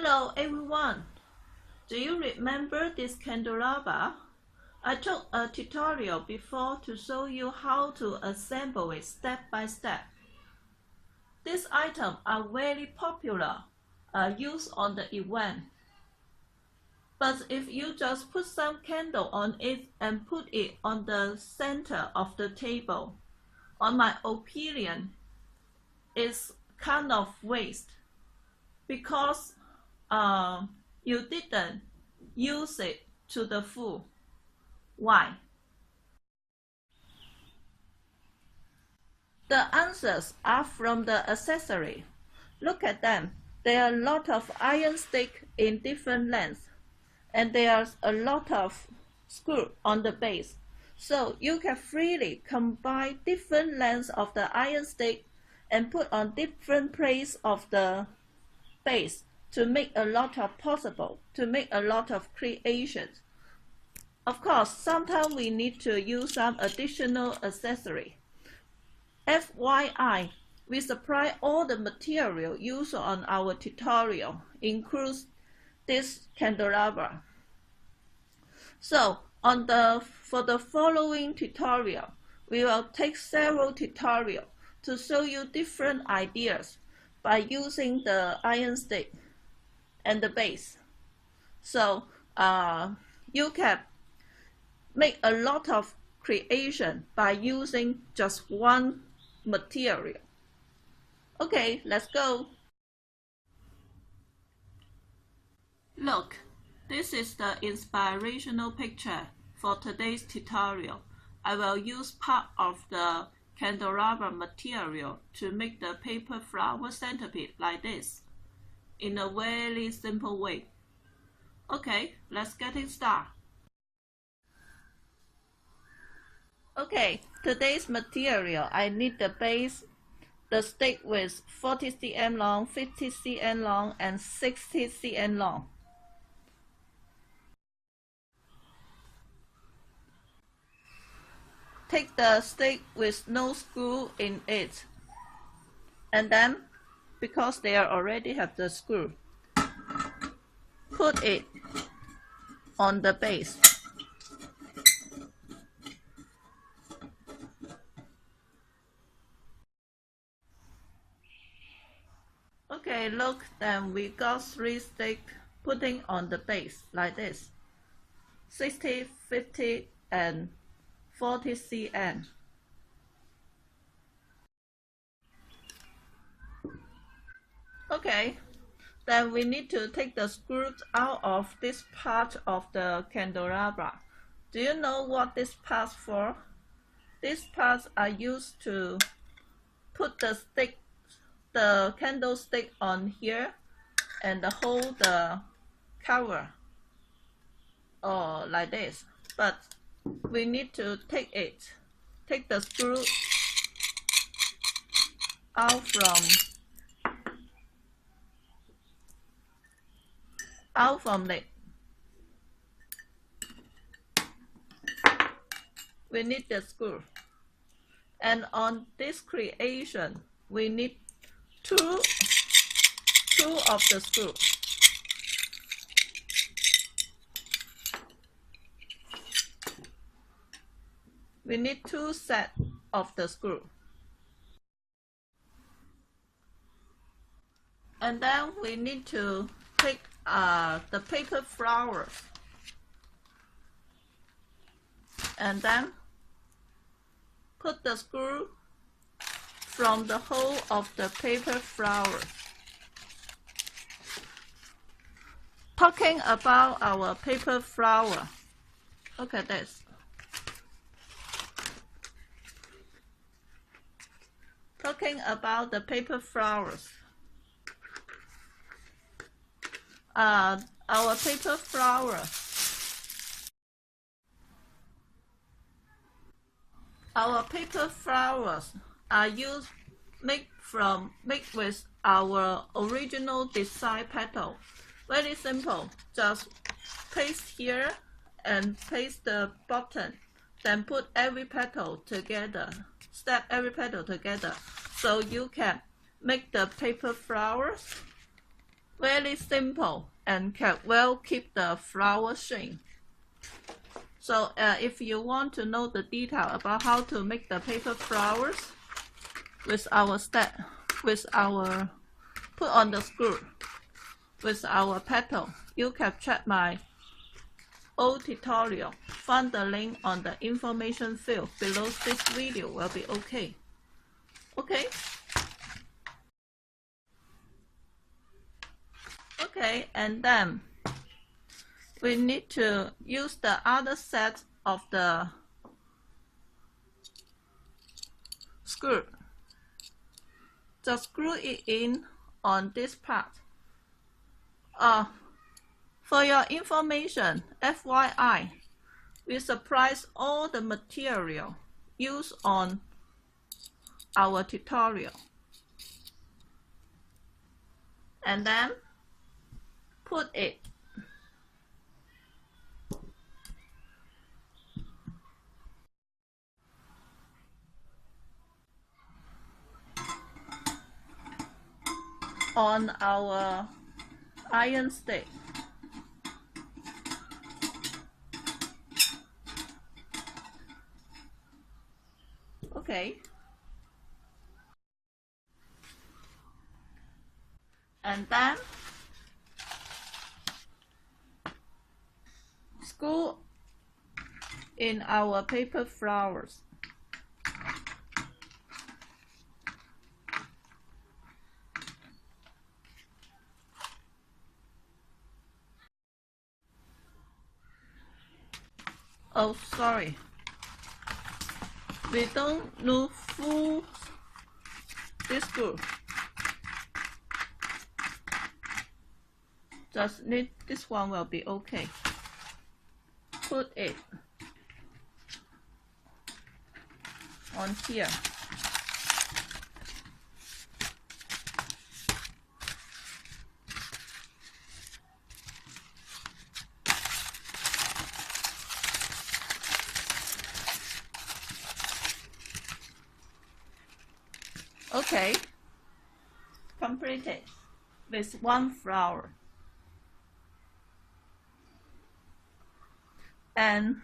Hello everyone! Do you remember this candelabra? I took a tutorial before to show you how to assemble it step by step. These items are very popular, used on the event. But if you just put some candle on it and put it on the center of the table, on my opinion, it's kind of waste because you didn't use it to the full. Why? The answers are from the accessory. Look at them. There are a lot of iron sticks in different lengths, and there's a lot of screw on the base. So you can freely combine different lengths of the iron stick and put on different places of the base to make a lot of possible, to make a lot of creations. Of course, sometimes we need to use some additional accessory. FYI, we supply all the material used on our tutorial, includes this candelabra. So, for the following tutorial, we will take several tutorials to show you different ideas by using the iron stick and the base. So you can make a lot of creation by using just one material. Okay, let's go. Look, this is the inspirational picture for today's tutorial. I will use part of the candelabra material to make the paper flower centerpiece like this, in a very simple way. Okay, let's get it started. Okay, today's material, I need the base, the stick with 40 cm long, 50 cm long, and 60 cm long. Take the stick with no screw in it, and then, because they already have the screw, put it on the base. Okay, look, then we got 3 sticks putting on the base like this, 60, 50, and 40 cm. Okay, then we need to take the screws out of this part of the candelabra. Do you know what this part's for? These parts are used to put the candlestick on here and hold the cover, or like this. But we need to take the screw out from it. We need the screw, and on this creation we need two of the screw. We need 2 sets of the screw. And then we need to take the paper flowers, and then put the screw from the hole of the paper flowers. Talking about our paper flower, look at this. Talking about the paper flowers, our paper flowers are made with our original design petal. Very simple. Just paste here and paste the button, then put every petal together. Step every petal together, so you can make the paper flowers very simple and can well keep the flower shape. So if you want to know the detail about how to make the paper flowers with our put on the screw with our petal, you can check my old tutorial. Find the link on the information field below this video will be okay. Okay? Okay, and then we need to use the other set of the screw. Just screw it in on this part. For your information, FYI, we surprise all the material used on our tutorial. And then put it on our iron stick. Okay. And then screw in our paper flowers. Oh, sorry. We don't need full this screw. Just need this one will be okay. Put it on here. Okay, completed with one flower. And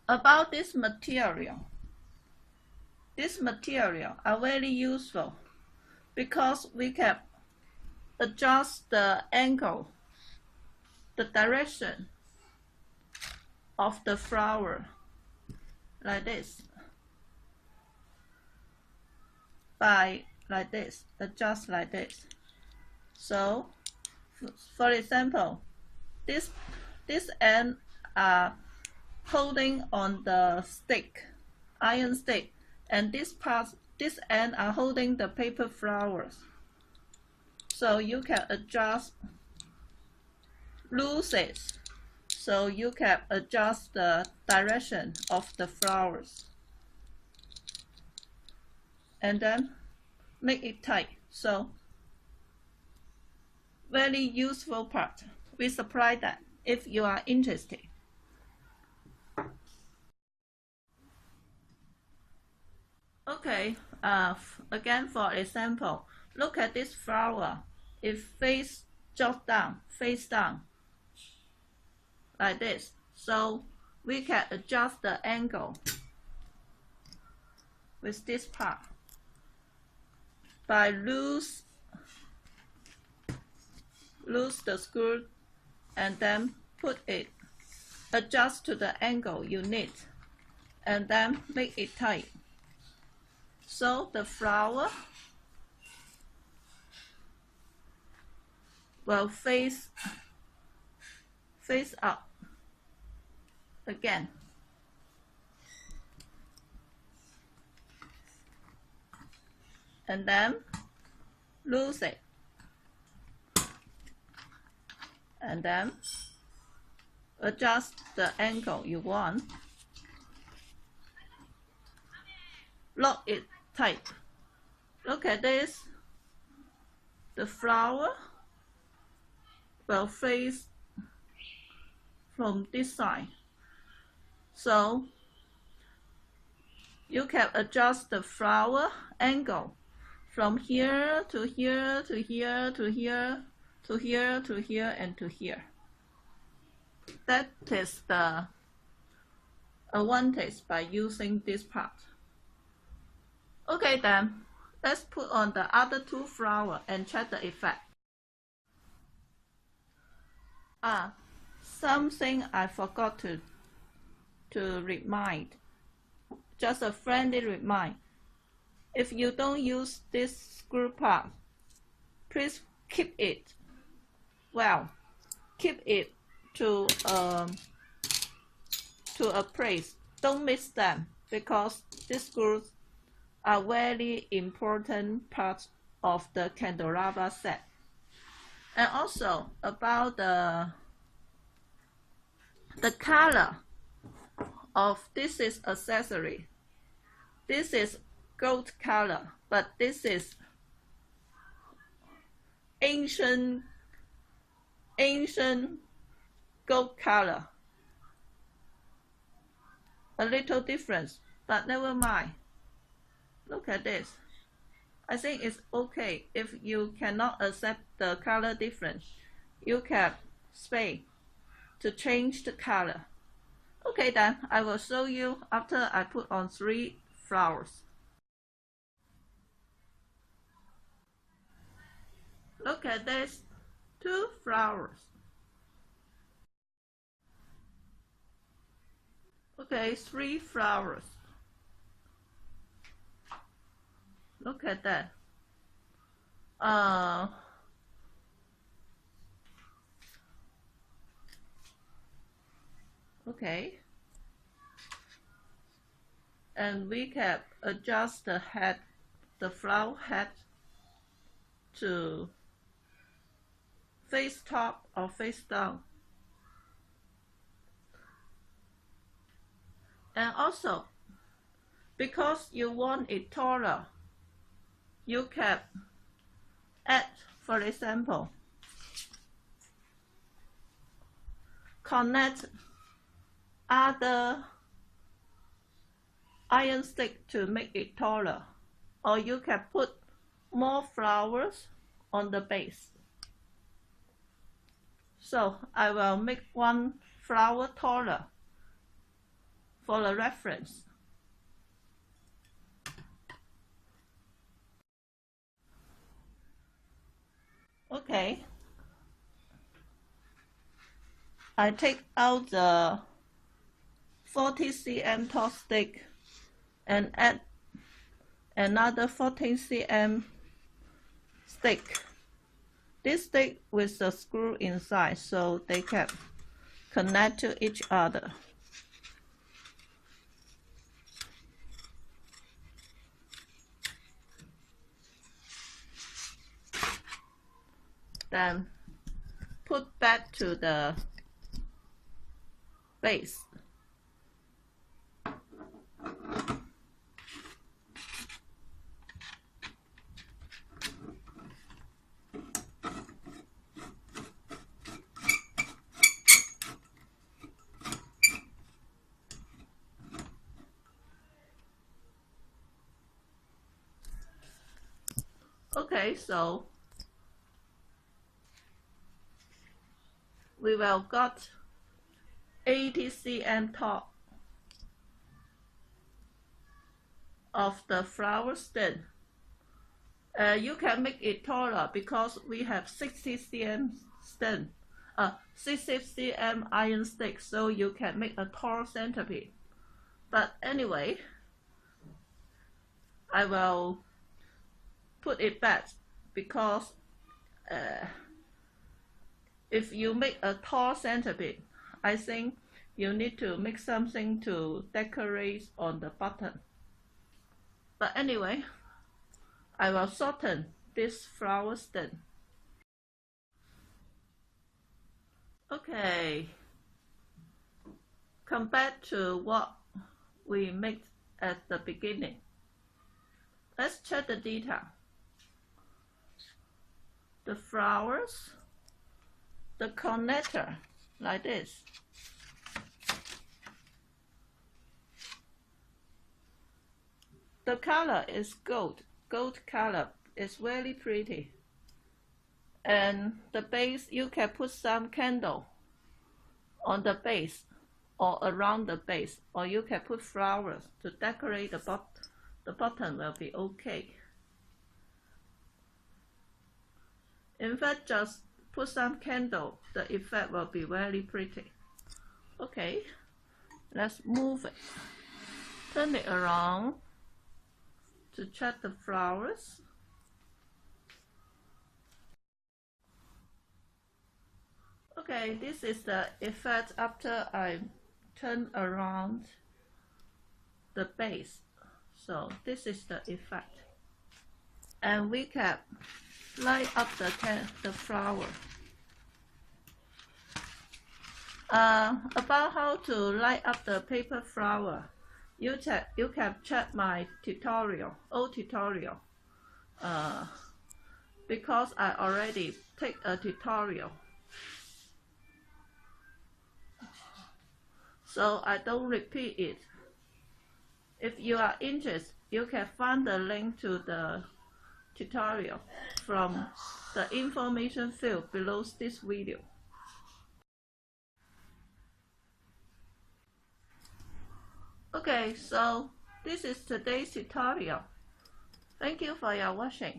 about this material are very useful because we can adjust the angle, the direction of the flower like this. By like this, adjust like this. So, for example, this end are holding on the stick, iron stick, and this end are holding the paper flowers. So you can adjust, loose it, so you can adjust the direction of the flowers. And then make it tight. So very useful part. We supply that if you are interested. Okay, again for example, look at this flower. It face down, like this. So we can adjust the angle with this part by loose the screw and then put it, adjust to the angle you need, and then make it tight. So the flower will face up again. And then loose it. And then adjust the angle you want. Lock it tight. Look at this. The flower will face from this side. So you can adjust the flower angle from here to here to here to here to here, to here, and to here. That is the advantage by using this part. Okay then, let's put on the other two flowers and check the effect. Something I forgot to remind. Just a friendly remind. If you don't use this screw part, please keep it. Well, keep it to a place. Don't miss them because these screws are very important part of the candelabra set. And also about the color of this is accessory. This is gold color, but this is ancient gold color. A little difference, but never mind. Look at this. I think it's okay. If you cannot accept the color difference, you can space to change the color. Okay then, I will show you after I put on 3 flowers. Look at this, 2 flowers. Okay, 3 flowers. Look at that. Okay. And we can adjust the head, the flower head, to face top or face down. And also, because you want it taller, you can add, for example, connect other iron stick to make it taller, or you can put more flowers on the base. So I will make 1 flower taller for the reference. Okay, I take out the 40 cm tall stick and add another 14 cm stick. This stick with the screw inside so they can connect to each other. Then put back to the base. Okay, so we will got 80 cm top of the flower stem. You can make it taller because we have 60 cm stem, 60 cm iron stick, so you can make a tall centerpiece. But anyway, I will put it back because if you make a tall centerpiece, I think you need to make something to decorate on the bottom. But anyway, I will shorten this flower stem. Okay, come back to what we made at the beginning. Let's check the detail. The flowers, the connector, like this. The color is gold. Gold color is very pretty. And the base, you can put some candle on the base or around the base, or you can put flowers to decorate the bottom. The bottom will be okay. In fact, just put some candle, the effect will be very pretty. Okay, let's move it. Turn it around to check the flowers. Okay, this is the effect after I turn around the base. So this is the effect. And we can light up the flower. About how to light up the paper flower, you can check my old tutorial, because I already take a tutorial, so I don't repeat it. If you are interested, you can find the link to the tutorial from the information field below this video. Okay, so this is today's tutorial. Thank you for your watching.